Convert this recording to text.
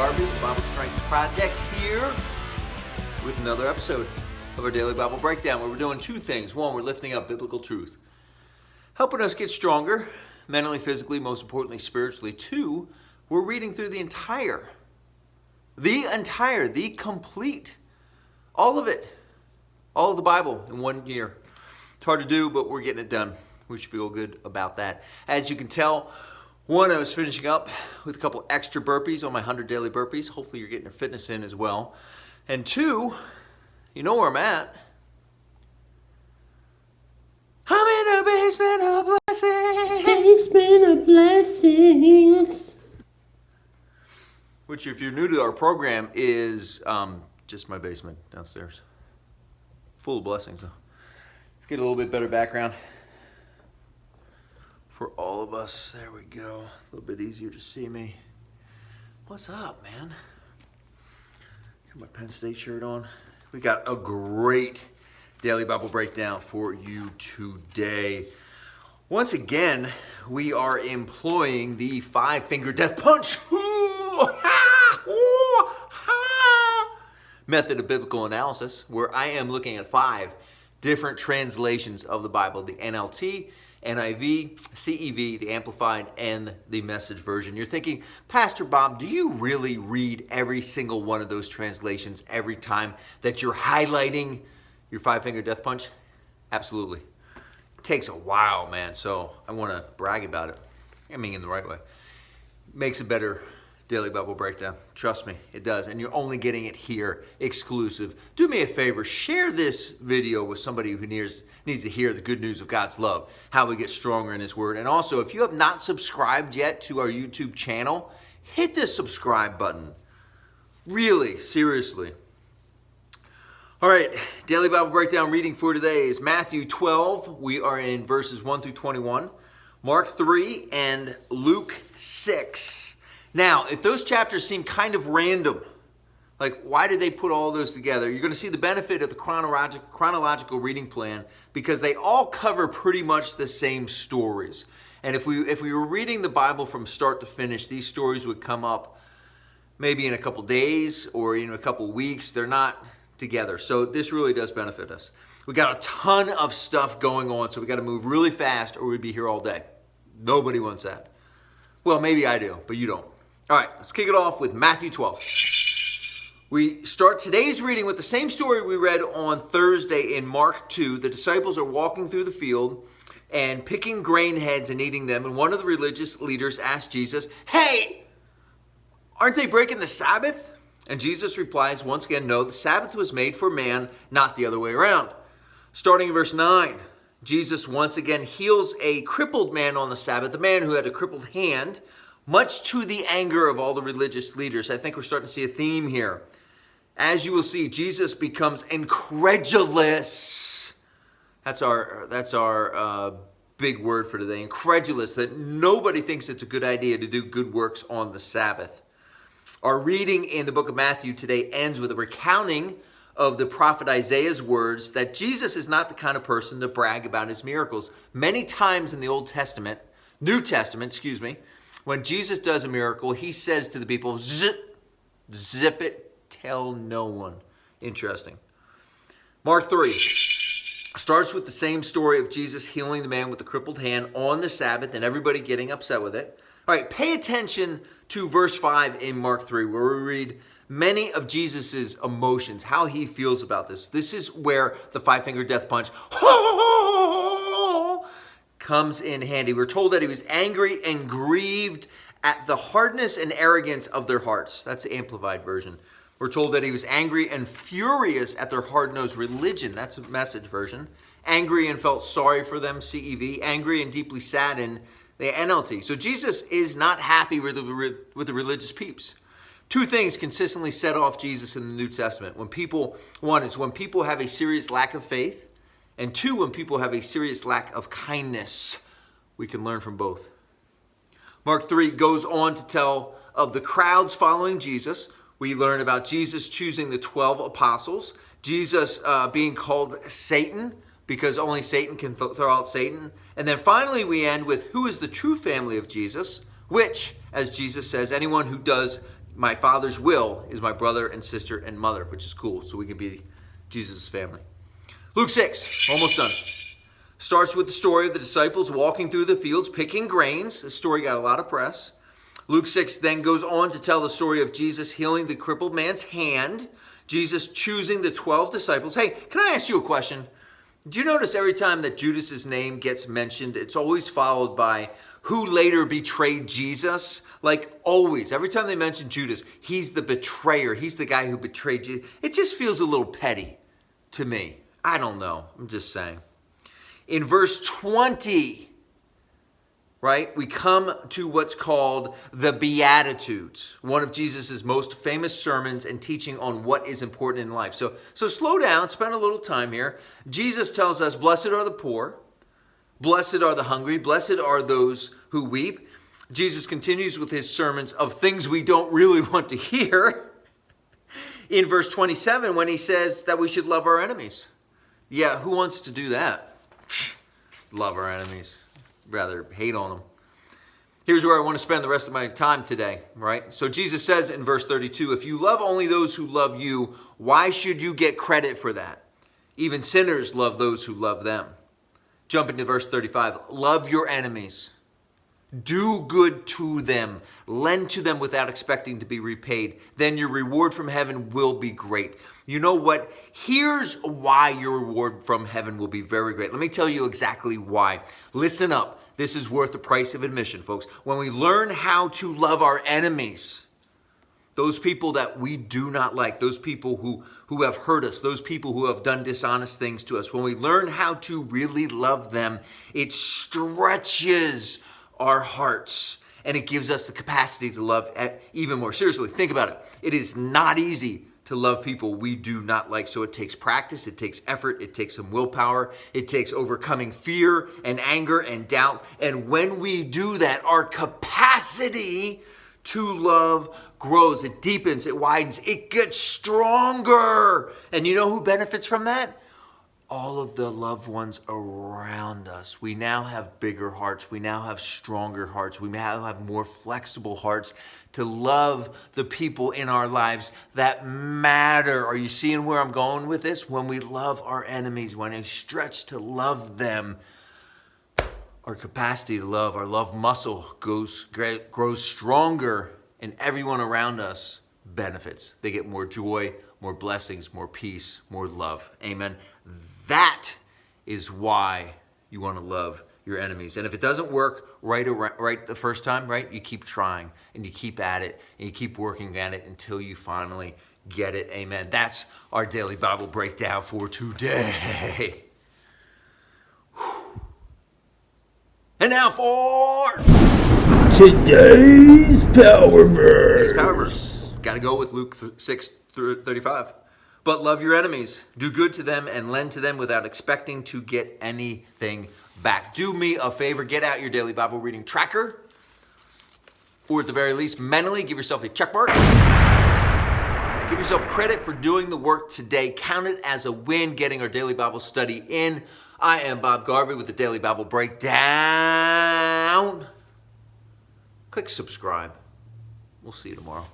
Garvey, the Bible Strength Project, here with another episode of our Daily Bible Breakdown, where we're doing two things. One, we're lifting up biblical truth, helping us get stronger, mentally, physically, most importantly, spiritually. Two, we're reading through the complete, all of it, all of the Bible in 1 year. It's hard to do, but we're getting it done. We should feel good about that. As you can tell, one, I was finishing up with a couple extra burpees on my 100 daily burpees. Hopefully you're getting your fitness in as well. And two, you know where I'm at. I'm in the basement of blessings. Basement of blessings. Which, if you're new to our program, is just my basement downstairs. Full of blessings. Let's get a little bit better background for all of us. There we go. A little bit easier to see me. What's up, man? Got my Penn State shirt on. We got a great daily Bible breakdown for you today. Once again, we are employing the five-finger death punch method of biblical analysis, where I am looking at 5 different translations of the Bible: the NLT, NIV, CEV, the Amplified, and the Message version. You're thinking, Pastor Bob, do you really read every single one of those translations every time that you're highlighting your five-finger death punch? Absolutely. It takes a while, man, so I want to brag about it. I mean, in the right way. Makes a better daily Bible breakdown. Trust me, it does. And you're only getting it here, exclusive. Do me a favor, share this video with somebody who needs to hear the good news of God's love, how we get stronger in His Word. And also, if you have not subscribed yet to our YouTube channel, hit the subscribe button. Really, seriously. All right, daily Bible breakdown reading for today is Matthew 12. We are in verses 1 through 21, Mark 3, and Luke 6. Now, if those chapters seem kind of random, like why did they put all those together, you're going to see the benefit of the chronological reading plan, because they all cover pretty much the same stories. And if we were reading the Bible from start to finish, these stories would come up maybe in a couple days or a couple weeks. They're not together. So this really does benefit us. We got a ton of stuff going on, so we got to move really fast or we'd be here all day. Nobody wants that. Well, maybe I do, but you don't. All right, let's kick it off with Matthew 12. We start today's reading with the same story we read on Thursday in Mark 2. The disciples are walking through the field and picking grain heads and eating them. And one of the religious leaders asked Jesus, "Hey, aren't they breaking the Sabbath?" And Jesus replies once again, "No, the Sabbath was made for man, not the other way around." Starting in verse 9, Jesus once again heals a crippled man on the Sabbath, a man who had a crippled hand, much to the anger of all the religious leaders. I think we're starting to see a theme here. As you will see, Jesus becomes incredulous. That's our big word for today. Incredulous, that nobody thinks it's a good idea to do good works on the Sabbath. Our reading in the book of Matthew today ends with a recounting of the prophet Isaiah's words that Jesus is not the kind of person to brag about his miracles. Many times in the New Testament, when Jesus does a miracle, he says to the people, zip it, tell no one. Interesting. Mark 3 starts with the same story of Jesus healing the man with the crippled hand on the Sabbath and everybody getting upset with it. All right, pay attention to verse 5 in Mark 3, where we read many of Jesus's emotions, how he feels about this. This is where the five-finger death punch comes in handy. We're told that he was angry and grieved at the hardness and arrogance of their hearts. That's the Amplified version. We're told that he was angry and furious at their hard-nosed religion. That's a Message version. Angry and felt sorry for them, CEV. Angry and deeply saddened, the NLT. So Jesus is not happy with the religious peeps. Two things consistently set off Jesus in the New Testament. One is when people have a serious lack of faith, and two, when people have a serious lack of kindness. We can learn from both. Mark 3 goes on to tell of the crowds following Jesus. We learn about Jesus choosing the 12 apostles, Jesus being called Satan, because only Satan can throw out Satan. And then finally we end with who is the true family of Jesus, which, as Jesus says, anyone who does My Father's will is my brother and sister and mother, which is cool, so we can be Jesus' family. Luke 6, almost done. Starts with the story of the disciples walking through the fields, picking grains. The story got a lot of press. Luke 6 then goes on to tell the story of Jesus healing the crippled man's hand, Jesus choosing the 12 disciples. Hey, can I ask you a question? Do you notice every time that Judas's name gets mentioned, it's always followed by who later betrayed Jesus? Like always, every time they mention Judas, he's the betrayer. He's the guy who betrayed Jesus. It just feels a little petty to me. I don't know. I'm just saying. In verse 20, right, we come to what's called the Beatitudes, one of Jesus' most famous sermons and teaching on what is important in life. So slow down, spend a little time here. Jesus tells us, blessed are the poor, blessed are the hungry, blessed are those who weep. Jesus continues with his sermons of things we don't really want to hear. In verse 27, when he says that we should love our enemies. Yeah, who wants to do that? Love our enemies. Rather hate on them. Here's where I want to spend the rest of my time today, right? So Jesus says in verse 32, if you love only those who love you, why should you get credit for that? Even sinners love those who love them. Jump into verse 35. Love your enemies. Do good to them. Lend to them without expecting to be repaid. Then your reward from heaven will be great. You know what? Here's why your reward from heaven will be very great. Let me tell you exactly why. Listen up. This is worth the price of admission, folks. When we learn how to love our enemies, those people that we do not like, those people who have hurt us, those people who have done dishonest things to us, when we learn how to really love them, it stretches our hearts, and it gives us the capacity to love even more. Seriously, think about it. It is not easy to love people we do not like. So it takes practice, it takes effort, it takes some willpower, it takes overcoming fear and anger and doubt. And when we do that, our capacity to love grows, it deepens, it widens, it gets stronger. And you know who benefits from that? All of the loved ones around us. We now have bigger hearts. We now have stronger hearts. We now have more flexible hearts to love the people in our lives that matter. Are you seeing where I'm going with this? When we love our enemies, when we stretch to love them, our capacity to love, our love muscle grows stronger, and everyone around us benefits. They get more joy, more blessings, more peace, more love. Amen. That is why you want to love your enemies. And if it doesn't work right the first time, right, you keep trying and you keep at it and you keep working at it until you finally get it. Amen. That's our daily Bible breakdown for today. And now for Today's Power today's power Verse. verse. Got to go with Luke 6:35. But love your enemies, do good to them, and lend to them without expecting to get anything back. Do me a favor, get out your daily Bible reading tracker, or at the very least, mentally give yourself a check mark. Give yourself credit for doing the work today. Count it as a win, getting our daily Bible study in. I am Bob Garvey with the Daily Bible Breakdown. Click subscribe. We'll see you tomorrow.